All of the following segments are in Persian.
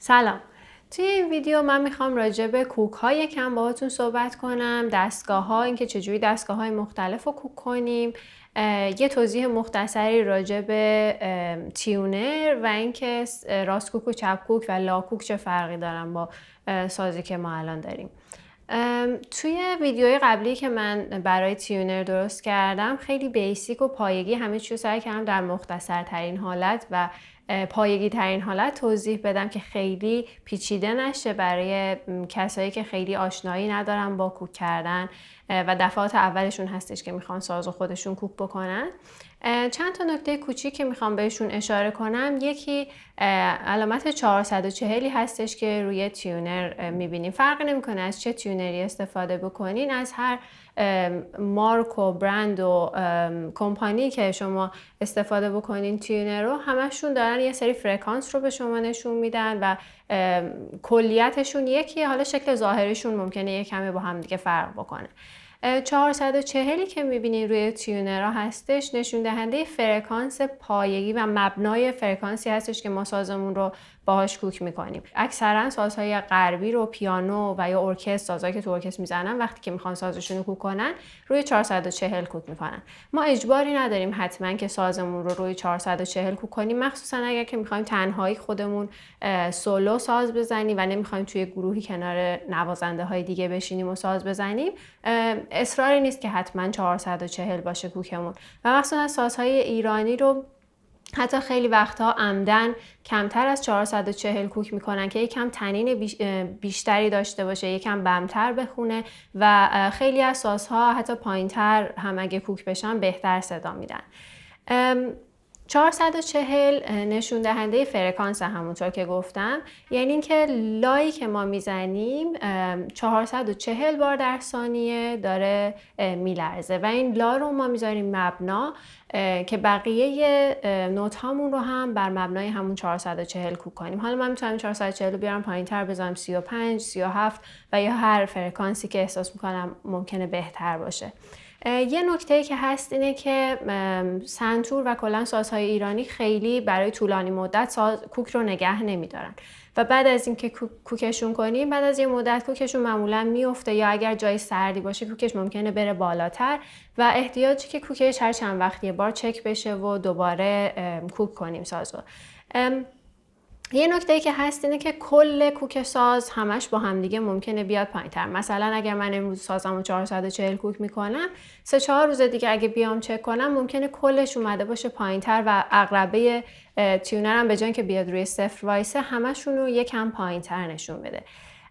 سلام. توی این ویدیو من میخوام راجع به کوک ها یکم باهاتون صحبت کنم، دستگاه ها، اینکه چجوری دستگاه های مختلف رو کوک کنیم، یه توضیح مختصری راجع به تیونر و اینکه راست کوک و چپ کوک و لا کوک چه فرقی دارن با سازی که ما الان داریم. توی ویدیوی قبلی که من برای تیونر درست کردم خیلی بیسیک و پایگی همه چیز رو سعی کردم در مختصر ترین حالت و پایگی ترین حالت توضیح بدم که خیلی پیچیده نشه برای کسایی که خیلی آشنایی ندارن با کوک کردن و دفعات اولشون هستش که میخوان سازو خودشون کوک بکنن. چند تا نکته کوچیک که میخوام بهشون اشاره کنم. یکی علامت 440 هستش که روی تیونر میبینیم. فرق نمیکنه از چه تیونری استفاده بکنین، از هر مارک و برند و کمپانی که شما استفاده بکنین تیونر رو، همشون دارن یه سری فرکانس رو به شما نشون میدن و کلیتشون یکیه، حالا شکل ظاهریشون ممکنه یه کمی با هم دیگه فرق بکنه. 440 که میبینین روی تیونرها هستش نشون دهنده فرکانس پایگی و مبنای فرکانسی هستش که ما سازمون رو باهاش کوک میکنیم. اکثرا سازهای غربی رو پیانو و یا ارکستر، سازهایی که تو ارکستر میزنن، وقتی که میخوان سازشون رو کوک کنن روی 440 کوک میکنن. ما اجباری نداریم حتما که سازمون رو روی 440 کوک کنیم، مخصوصا اگر که میخوایم تنهایی خودمون سولو ساز بزنیم و نمیخوایم توی گروهی کنار نوازنده های دیگه بشینیم و ساز بزنیم. اصراری نیست که حتما 440 باشه کوکمون و مخصوصا سازهای ایرانی رو حتی خیلی وقتها عمدن کمتر از 440 کوک میکنن که یکم تنین بیشتری داشته باشه، یکم بمتر بخونه و خیلی از سازها حتی پایینتر هم اگه کوک بشن بهتر صدا میدن. 440 نشون دهنده فرکانس همونطور که گفتم، یعنی اینکه لایی که ما میزنیم 440 بار در ثانیه داره میلرزه و این لا رو ما میذاریم مبنا که بقیه نوت هامون رو هم بر مبنای همون 440 کوک کنیم. حالا من میتونم 440 رو بیارم پایین تر بذارم 35 37 و یا هر فرکانسی که احساس میکنم ممکنه بهتر باشه. یه نکته که هست اینه که سنتور و کلا سازهای ایرانی خیلی برای طولانی مدت کوک رو نگه نمیدارن و بعد از اینکه کوکشون کنیم، بعد از یه مدت کوکشون معمولا میفته یا اگر جای سردی باشه کوکش ممکنه بره بالاتر و احتیاجی که کوکش هر چند وقت یه بار چک بشه و دوباره کوک کنیم سازو. یه نکته ای که هست اینه که کل کوک ساز همش با هم دیگه ممکنه بیاد پایین‌تر. مثلا اگر من امروز سازمو 440 کوک میکنم، 3-4 روز دیگه اگه بیام چک کنم ممکنه کلش اومده باشه پایین‌تر و عقربه تیونرم به جای اینکه بیاد روی 0 وایسه همشون رو یکم پایین‌تر نشون بده.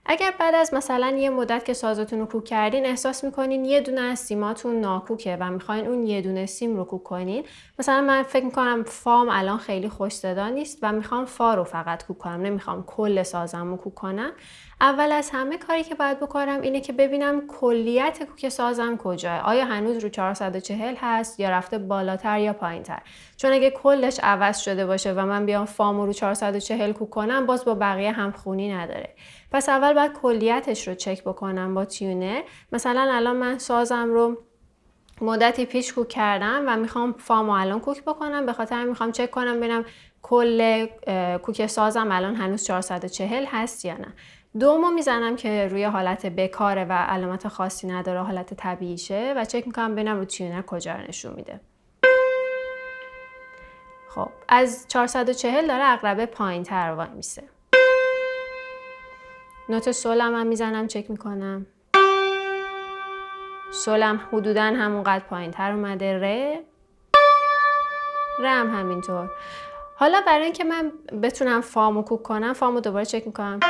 اگر بعد از مثلا یه مدت که سازتون رو کوک کردین احساس میکنین یه دونه از سیماتون ناکوکه و میخواین اون یه دونه سیم رو کوک کنین، مثلا من فکر میکنم فام الان خیلی خوش صدا نیست و میخوام فا رو فقط کوک کنم، نمیخوام کل سازم رو کوک کنم، اول از همه کاری که باید بکنم اینه که ببینم کلیت کوک سازم کجاه، آیا هنوز رو 440 هست یا رفته بالاتر یا پایینتر. چون اگه کلش عوض شده باشه و من بیام فام رو 440 کوک کنم باز با بقیه همخونی نداره. پس اول باید کلیتش رو چک بکنم با تیونر. مثلا الان من سازم رو مدتی پیش کوک کردم و میخوام فامو الان کوک بکنم، به خاطر میخوام چک کنم ببینم کل کوک سازم الان هنوز 440 هست یا نه. دومو میزنم که روی حالت بکاره و علامت خاصی نداره، حالت طبیعیشه و چک میکنم ببینم رو تیونر کجا نشون میده. خب از 440 داره عقربه پایین تر وای میسه. نوت سولم هم میزنم چک میکنم، سولم حدوداً همونقدر پایین تر اومده. ره هم همینطور. حالا برای اینکه من بتونم فامو کوک کنم فامو دوباره چک میکنم،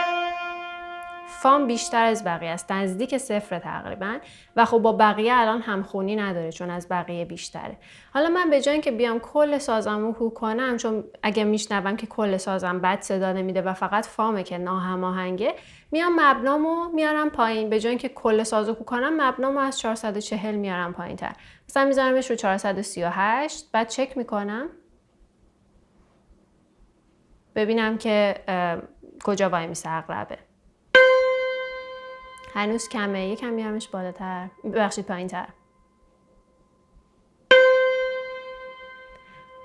فام بیشتر از بقیه است، نزدیک 0 تقریبا و خب با بقیه الان همخونی نداره چون از بقیه بیشتره. حالا من به جای اینکه بیام کل سازمو کوک کنم، چون اگه میشنوم که کل سازم بد صدا نمیده و فقط فامه که ناهماهنگه، میام مبنامو میارم پایین. به جای اینکه کل سازو کوک کنم مبنامو از 440 میارم پایینتر، مثلا میذارمش رو 438. بعد چک میکنم ببینم که کجا وای میسه عقربه. هنوز کمه، یکم میارمش بالاتر، ببخشید پایینتر.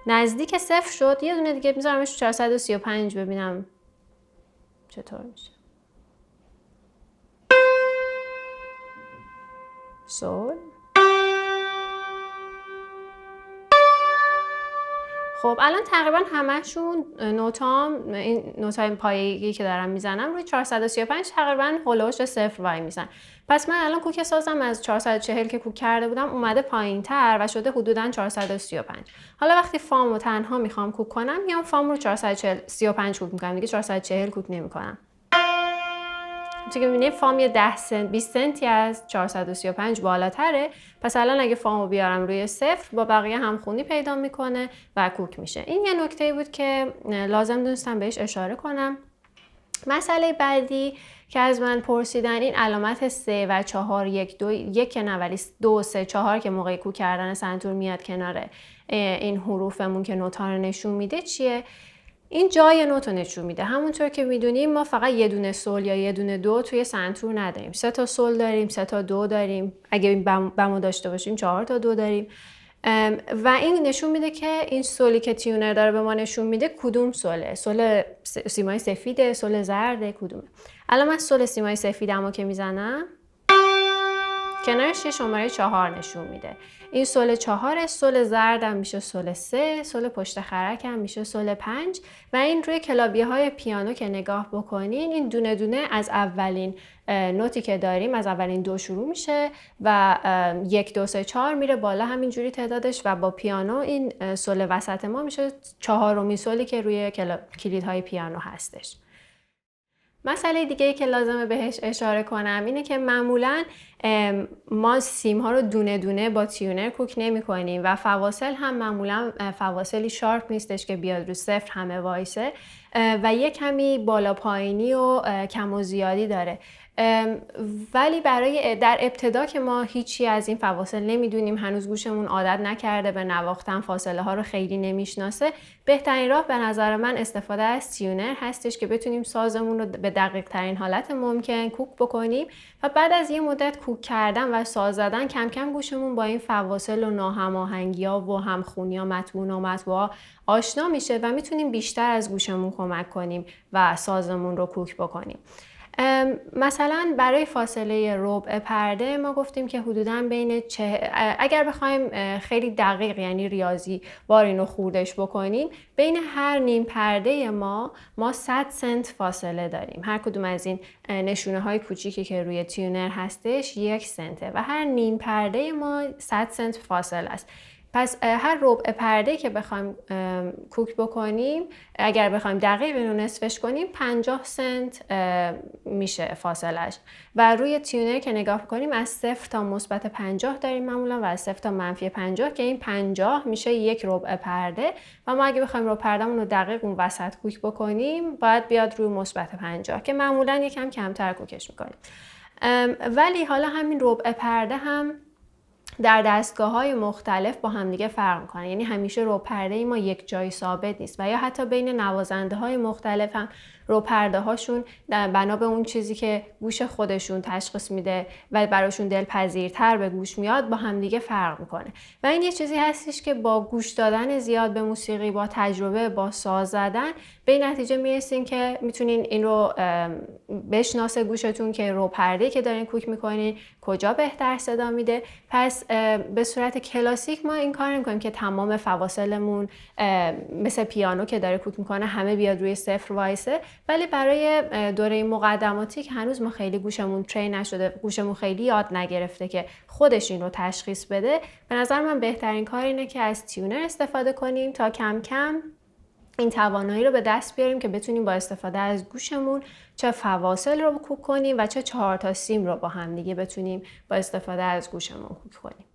نزدیک 0 شد، یه دونه دیگه میذارمش 435 ببینم چطور میشه؟ سول. خب الان تقریبا همشون نوتام، این نوتای پایه‌ای که دارم میزنم روی 435 تقریبا هولوش صفر وای میزن. پس من الان کوک سازم از 440 که کوک کرده بودم اومده پایین تر و شده حدوداً 435. حالا وقتی فام رو تنها میخوام کوک کنم میام فام رو 435 کوک میکنم، دیگه 440 کوک نمیکنم. چون که میبینید فام یه 10 سنت 20 سنتی از 435 بالاتره. پس الان اگه فامو بیارم روی صفر با بقیه همخونی پیدا میکنه و کوک میشه. این یه نکته بود که لازم دونستم بهش اشاره کنم. مسئله بعدی که از من پرسیدن این علامت 3 و 4 1 2 1 نه ولی 2 3 4 که موقع کوک کردن سنتور میاد کنار این حروفمون که نوتا رو نشون میده چیه؟ این جای نوت رو نشون میده. همونطور که میدونیم ما فقط یه دونه سول یا یه دونه دو توی سنتور نداریم. 3 تا سول داریم، 3 تا دو داریم. اگه این بمو داشته باشیم 4 تا دو داریم. و این نشون میده که این سولی که تیونر داره به ما نشون میده کدوم سوله. سول سیمای سفیده، سول زرده، کدومه. الان من سول سیمای سفیدمو که میزنم کنارش یه شماره 4 نشون میده. این سول 4، سول زردم میشه سول 3، سول پشت خرکم میشه سول 5 و این روی کلابیه های پیانو که نگاه بکنین این دونه دونه از اولین نوتی که داریم از اولین دو شروع میشه و 1 2 3 4 میره بالا همینجوری تعدادش و با پیانو این سول وسط ما میشه 4مین سولی که روی کلیدهای پیانو هستش. مسئله دیگه‌ای که لازمه بهش اشاره کنم اینه که معمولاً ما سیم ها رو دونه دونه با تیونر کوک نمی کنیم و فواصل هم معمولاً فواصلی شارپ نیستش که بیاد رو صفر همه وایسه و یه کمی بالا پایینی و کم و زیادی داره. ولی در ابتدا که ما هیچی از این فواصل نمیدونیم، هنوز گوشمون عادت نکرده به نواختن، فاصله ها رو خیلی نمیشناسه، بهترین راه به نظر من استفاده از تیونر هستش که بتونیم سازمون رو به دقیق ترین حالت ممکن کوک بکنیم و بعد از یه مدت کوک کردن و ساز زدن کم کم گوشمون با این فواصل و ناهماهنگی‌ها و همخونی‌ها متون و متوها آشنا میشه و میتونیم بیشتر از گوشمون کمک کنیم و سازمون رو کوک بکنیم. مثلا برای فاصله ربع پرده ما گفتیم که حدوداً بین اگر بخوایم خیلی دقیق یعنی ریاضی وار اینو خوردش بکنیم بین هر نیم پرده ما 100 سنت فاصله داریم. هر کدوم از این نشونه های کوچیکی که روی تیونر هستش 1 سنته و هر نیم پرده ما 100 سنت فاصله است. پس هر ربع پرده که بخوایم کوک بکنیم اگر بخوایم دقیق اینو نصفش کنیم 50 سنت میشه فاصلش و روی تیونر که نگاه کنیم از 0 تا مثبت 50 داریم معمولا و از 0 تا منفی 50 که این 50 میشه 1 ربع پرده و ما اگه بخوایم ربع پردهمون رو دقیق اون وسط کوک بکنیم باید بیاد روی مثبت 50 که معمولا یکم کمتر کوکش میکنیم. ولی حالا همین ربع پرده هم در دستگاه‌های مختلف با همدیگه فرق می‌کنه. یعنی همیشه ربع پرده ما یک جای ثابت نیست و یا حتی بین نوازنده‌های مختلف هم ربع پرده‌هاشون بنا به اون چیزی که گوش خودشون تشخیص میده و براشون دلپذیرتر به گوش میاد با همدیگه فرق می‌کنه. و این یه چیزی هستش که با گوش دادن زیاد به موسیقی، با تجربه، با ساز زدن به این نتیجه میرسین که میتونین این رو بشناسه گوشتون که ربع پرده‌ای که دارین کوک می‌کنین کجا بهتر صدا میده. پس به صورت کلاسیک ما این کار نمی‌کنیم که تمام فواصلمون مثل پیانو که داره کوک میکنه همه بیاد روی صفر وایسه، ولی برای دوره مقدماتی که هنوز ما خیلی گوشمون ترین نشده، گوشمون خیلی یاد نگرفته که خودش این رو تشخیص بده، به نظر من بهترین کار اینه که از تیونر استفاده کنیم تا کم کم این توانایی رو به دست بیاریم که بتونیم با استفاده از گوشمون چه فواصل رو کوک کنیم و چه 4 تا سیم رو با هم دیگه بتونیم با استفاده از گوشمون کوک کنیم.